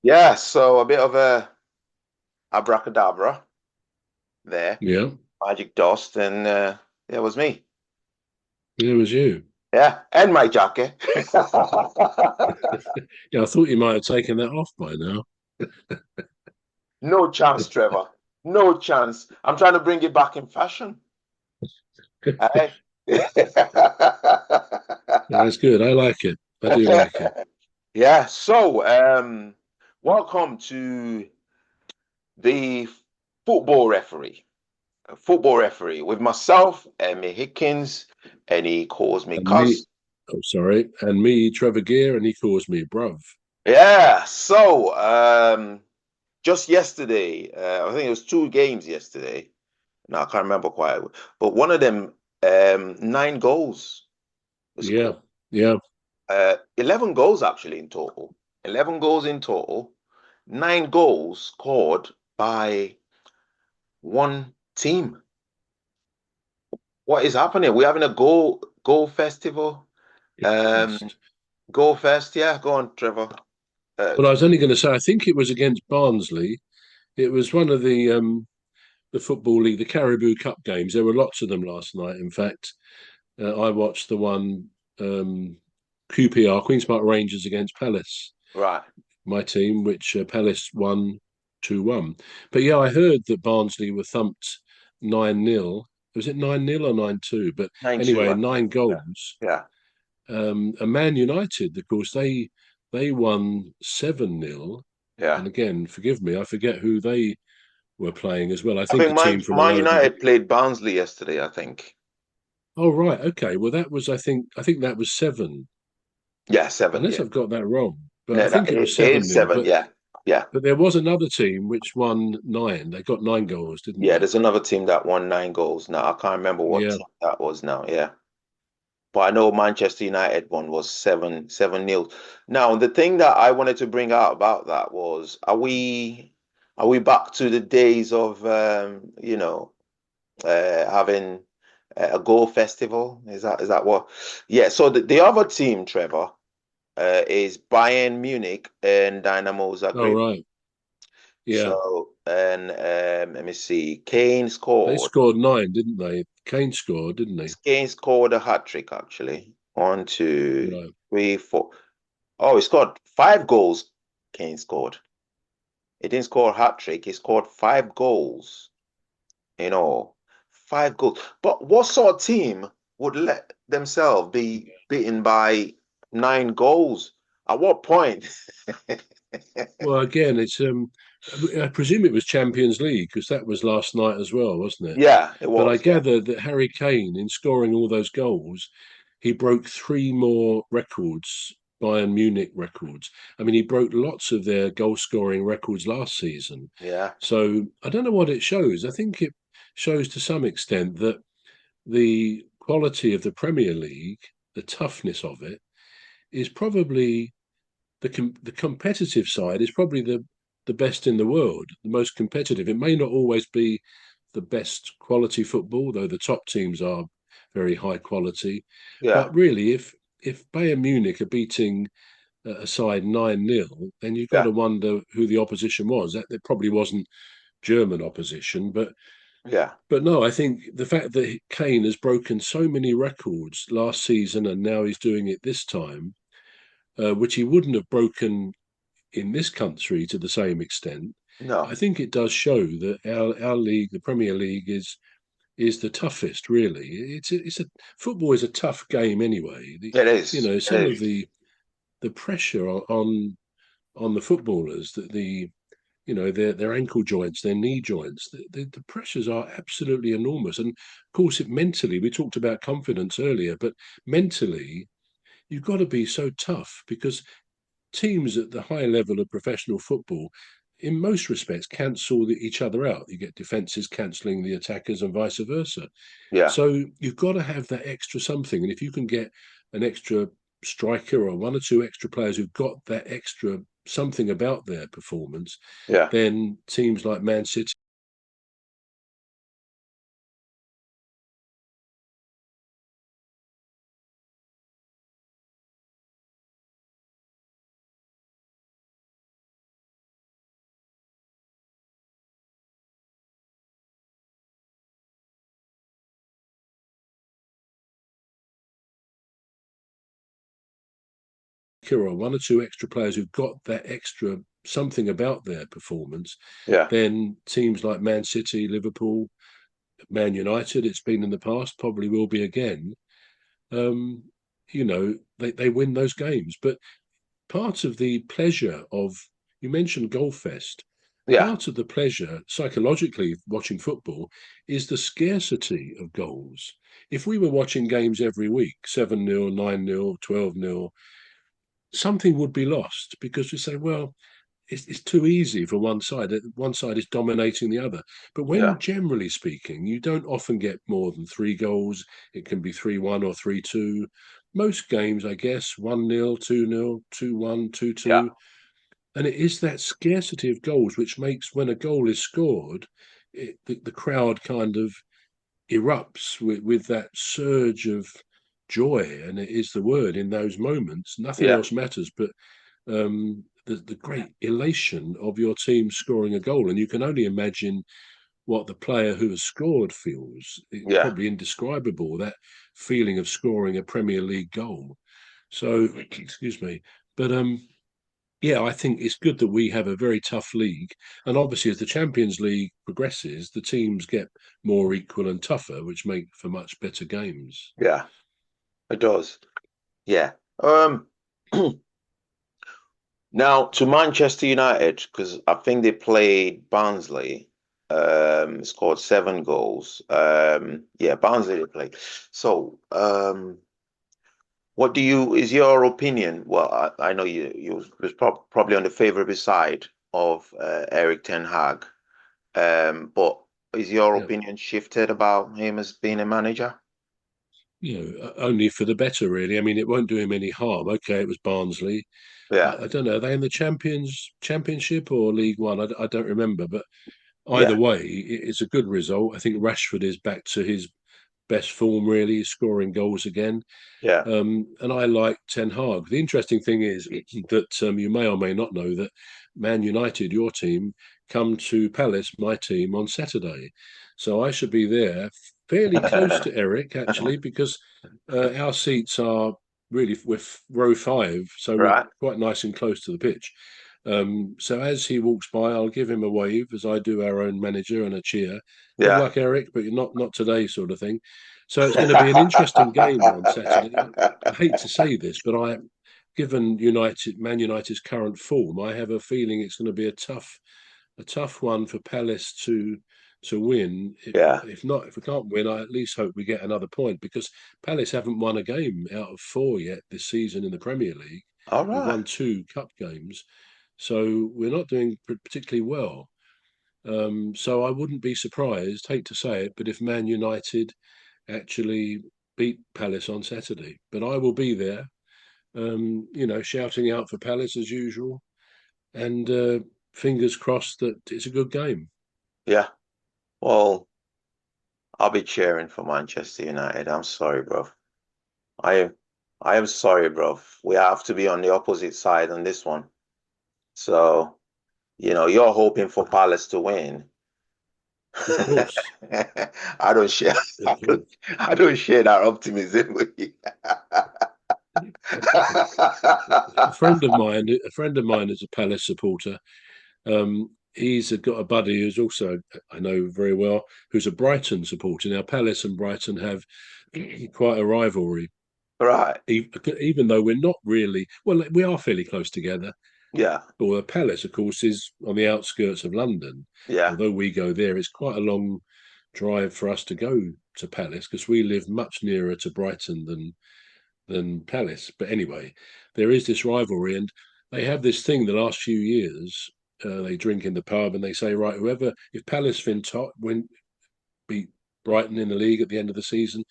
Yeah, so a bit of a abracadabra there, Yeah, magic dust, and it was me. it was you. Yeah, and my jacket. Yeah, I thought you might have taken that off by now. No chance, Trevor. No chance. I'm trying to bring it back in fashion. Aye. That's good. I like it. I do like it. Yeah, so welcome to the football referee. Football referee with myself, Emmy Hikins, and he calls me And me, Cuz. oh, sorry. And me, Trevor Gear, and he calls me bruv. Yeah, so just yesterday, I think it was two games yesterday. No, I can't remember quite, but one of them, nine goals was Yeah, scored. yeah. 11 goals actually in total. 11 goals in total. Nine goals scored by one team. What is happening? We're having a goal festival. Um, Fest. Goal fest, yeah. Go on, Trevor. Uh, Well, I was only going to say, I think it was against Barnsley. It was one of the Football League, the Caribou Cup games. There were lots of them last night. In fact, I watched the one QPR, Queens Park Rangers against Palace, right. my team, which Palace won 2-1. But yeah, I heard that Barnsley were thumped 9-0. Was it 9-0 or 9-2? But 9-2, anyway, I think. nine Yeah. goals. Yeah. And Man United, of course, they won 7-0. Yeah. And again, forgive me, I forget who they were playing as well. I I think think a team Man, from a Man lower division. United played Barnsley yesterday, I think. Oh right, okay. Well, that was I think that was seven, Yeah, seven, unless yeah. I've got that wrong. But I Yeah, think it was it seven is nil. seven, But yeah. Yeah. there was another team which won nine. They got nine goals, didn't Yeah, they? there's another team that won nine goals now. I can't remember what Yeah. team that was now. Yeah. But I know Manchester United one was seven nil. Now, the thing that I wanted to bring out about that was, are we back to the days of having a goal festival? Is that what? Yeah. So the other team, Trevor, is Bayern Munich and Dynamo Oh Zagreb. right. Yeah. So and let me see, Kane They scored. scored nine, didn't they? Kane scored, didn't he? Kane scored a hat trick actually. One, two, Right. three, four. Oh, he scored five goals. Kane scored. He didn't score a hat trick. He scored five goals. You know, five goals. But what sort of team would let themselves be beaten by nine goals? At what point? Well, again, it's I presume it was Champions League because that was last night as well, wasn't it? Yeah, it But I was. Yeah. gather that Harry Kane, in scoring all those goals, he broke three more records, Bayern Munich records. I mean, he broke lots of their goal scoring records last season. Yeah. So I don't know what it shows. I think it shows to some extent that the quality of the Premier League, the toughness of it, is probably the competitive side is probably the best in the world, the most competitive. It may not always be the best quality football, though the top teams are very high quality. Yeah. But really, if Bayern Munich are beating a side 9-0, then you've got Yeah. to wonder who the opposition was. That it probably wasn't German opposition, Yeah. but no, I think the fact that Kane has broken so many records last season and now he's doing it this time, which he wouldn't have broken in this country to the same extent, I No, think it does show that our league, the Premier League, is the toughest. Really, it's a football is a tough game anyway. it is. Some It of is. the pressure on the footballers that their ankle joints, their knee joints, the pressures are absolutely enormous. And of course, it mentally, we talked about confidence earlier, but mentally, you've got to be so tough because teams at the high level of professional football, in most respects, cancel each other out. You get defenses cancelling the attackers and vice versa. Yeah. So you've got to have that extra something. And if you can get an extra striker or one or two extra players who've got that extra something about their performance, Yeah. then teams like Man City or one or two extra players who've got that extra something about their performance, Yeah. then teams like Man City, Liverpool, Man United, it's been in the past, probably will be again. Um, they win those games. But part of the pleasure of, you mentioned Goalfest, Yeah. part of the pleasure psychologically watching football is the scarcity of goals. If we were watching games every week, 7-0, 9-0, 12-0, something would be lost because we say, well, it's too easy for one side. One side is dominating the other. But Yeah. when generally speaking, you don't often get more than 3 goals. It can be 3-1 or 3-2. Most games, I guess, 1-0, 2-0, 2-1, two Yeah. two. And it is that scarcity of goals which makes when a goal is scored, the crowd kind of erupts with that surge of joy. And it is the word in those moments. Nothing Yeah. else matters but the great elation of your team scoring a goal. And you can only imagine what the player who has scored feels. It's Yeah. probably indescribable, that feeling of scoring a Premier League goal. So, excuse me. But yeah, I think it's good that we have a very tough league. And obviously, as the Champions League progresses, the teams get more equal and tougher, which make for much better games. Yeah. It does. Yeah. Um, Now to Manchester United, because I think they played Barnsley. Scored 7 goals. Yeah, Barnsley they played. So, what is your opinion? Well, I know you was probably on the favorable side of Eric Ten Hag. But is your Yeah. opinion shifted about him as being a manager? Only for the better, really. I mean, it won't do him any harm. Okay, it was Barnsley. Yeah, I don't know. Are they in the Championship or League One? I don't remember. But either yeah, way, it's a good result. I think Rashford is back to his best form, really, scoring goals again. yeah, And I like Ten Hag. The interesting thing is that you may or may not know that Man United, your team, come to Palace, my team, on Saturday. So I should be there fairly close to Eric, actually, because our seats are really with row 5. So we're right, quite nice and close to the pitch. So as he walks by, I'll give him a wave, as I do our own manager, and a cheer. Good yeah. luck, Eric, but you're not today, sort of thing. So it's going to be an interesting game on Saturday. I hate to say this, but given Man United's current form, I have a feeling it's going to be a tough one for Palace to win. Yeah. If we can't win, I at least hope we get another point because Palace haven't won a game out of 4 yet this season in the Premier League. All We've right. won 2 cup games, so we're not doing particularly well. So I wouldn't be surprised, hate to say it, but if Man United actually beat Palace on Saturday. But I will be there, shouting out for Palace as usual, and fingers crossed that it's a good game. Yeah. Well, I'll be cheering for Manchester United. I'm sorry, bro. I am I am sorry, bro. We have to be on the opposite side on this one. So, you're hoping for Palace to win. Of course, I don't share of course. I don't share that optimism with you. A friend of mine is a Palace supporter. He's got a buddy who's also I know very well, who's a Brighton supporter. Now, Palace and Brighton have quite a rivalry, Right. even though we're not really well. We are fairly close together. Yeah. Well, Palace, of course, is on the outskirts of London. Yeah. Although we go there, it's quite a long drive for us to go to Palace because we live much nearer to Brighton than Palace. But anyway, there is this rivalry, and they have this thing the last few years. They drink in the pub and they say, right, if Palace beat Brighton in the league at the end of the season,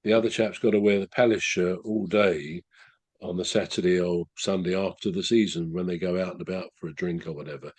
the other chap's got to wear the Palace shirt all day on the Saturday or Sunday after the season when they go out and about for a drink or whatever.